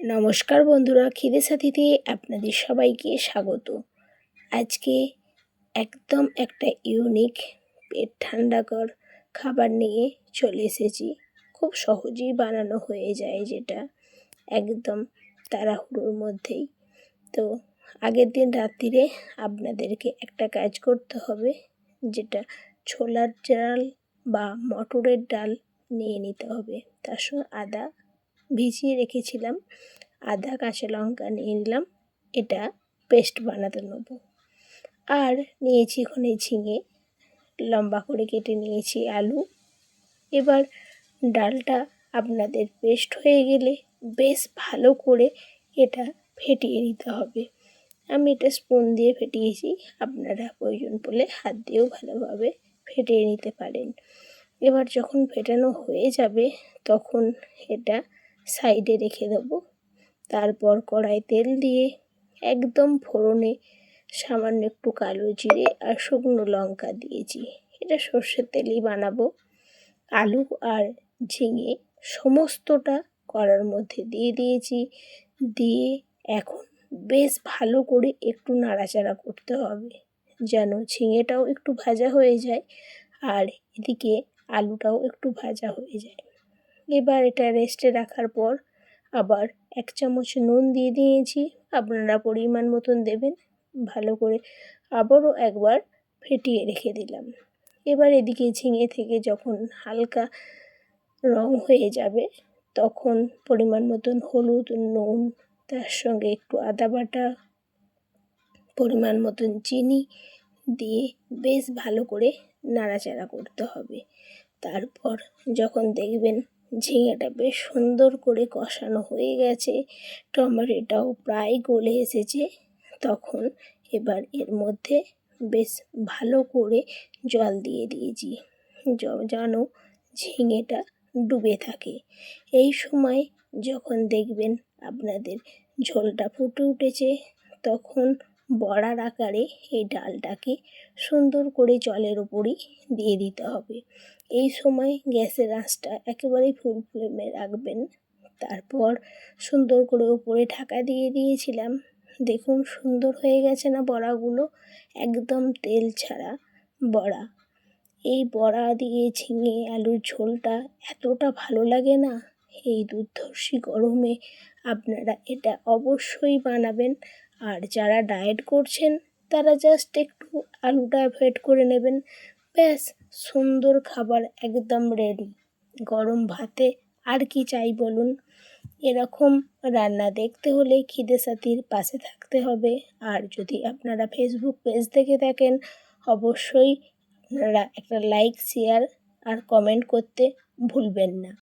নমস্কার বন্ধুরা, খিদে সাথীতে আপনাদের সবাইকে স্বাগত। আজকে একদম একটা ইউনিক পেট ঠান্ডাকর খাবার নিয়ে চলে এসেছি। খুব সহজেই বানানো হয়ে যায়, যেটা একদম তাড়াহুড়োর মধ্যেই। তো আগের দিন রাত্রিরে আপনাদেরকে একটা কাজ করতে হবে, যেটা ছোলার ডাল বা মটরের ডাল নিয়ে নিতে হবে। তার সঙ্গে আদা ভিজিয়ে রেখেছিলাম, আদা কাঁচা লঙ্কা নিয়ে নিলাম, এটা পেস্ট বানাতে নেব। আর নিয়েছি ওখানে ঝিঙে, লম্বা করে কেটে নিয়েছি আলু। এবার ডালটা আপনাদের পেস্ট হয়ে গেলে বেশ ভালো করে এটা ফেটিয়ে নিতে হবে। আমি এটা স্পুন দিয়ে ফেটিয়েছি, আপনারা প্রয়োজন পড়লে হাত দিয়েও ভালোভাবে ফেটিয়ে নিতে পারেন। এবার যখন ফেটানো হয়ে যাবে তখন এটা সাইডে রেখে দেবো। তারপর কড়াই তেল দিয়ে একদম ফোড়নে সামান্য একটু কালো জিরে আর শুকনো লঙ্কা দিয়েছি। এটা সর্ষের তেলেই বানাবো। আলু আর ঝিঙে সমস্তটা কড়ার মধ্যে দিয়ে দিয়েছি। দিয়ে এখন বেশ ভালো করে একটু নাড়াচাড়া করতে হবে, যেন ঝিঙেটাও একটু ভাজা হয়ে যায় আর এদিকে আলুটাও একটু ভাজা হয়ে যায়। এবার এটা রেস্টে রাখার পর আবার 1 চামচ নুন দিয়ে দিয়েছি, আপনারা পরিমাণ মতন দেবেন। ভালো করে আবারও একবার ফেটিয়ে রেখে দিলাম। এবার এদিকে ঝিঙে থেকে যখন হালকা রং হয়ে যাবে তখন পরিমাণ মতন হলুদ, নুন, তার সঙ্গে একটু আদা বাটা, পরিমাণ মতন চিনি দিয়ে বেশ ভালো করে নাড়াচাড়া করতে হবে। তারপর যখন দেখবেন ঝিঙেটা বেশ সুন্দর করে কষানো হয়ে গেছে, টমেটোটাও প্রায় গলে এসেছে, তখন এবার এর মধ্যে বেশ ভালো করে জল দিয়ে দিয়েছি, যেন ঝিঙেটা ডুবে থাকে। এই সময় যখন দেখবেন আপনাদের ঝোলটা ফুটে উঠেছে তখন বড়ার আকারে এই ডালটাকে সুন্দর করে জলের ওপরই দিয়ে দিতে হবে। এই সময় গ্যাসের আঁচটা একেবারেই ফুল ফ্লেমে রাখবেন। তারপর সুন্দর করে উপরে ঢাকা দিয়ে দিয়েছিলাম। দেখুন সুন্দর হয়ে গেছে না বড়াগুলো, একদম তেল ছাড়া বড়া। এই বড়া দিয়ে ঝিঙে আলুর ঝোলটা এতটা ভালো লাগে না, এই দুর্ধর্ষী গরমে আপনারা এটা অবশ্যই বানাবেন। আর যারা ডায়েট করছেন তারা জাস্ট একটু আলুটা অ্যাভয়েড করে নেবেন, ব্যাস সুন্দর খাবার একদম রেডি। গরম ভাতে আর কি চাই বলুন। এরকম রান্না দেখতে হলে খিদে সাথীর পাশে থাকতে হবে। আর যদি আপনারা ফেসবুক পেজ থেকে দেখেন অবশ্যই আপনারা একটা লাইক, শেয়ার আর কমেন্ট করতে ভুলবেন না।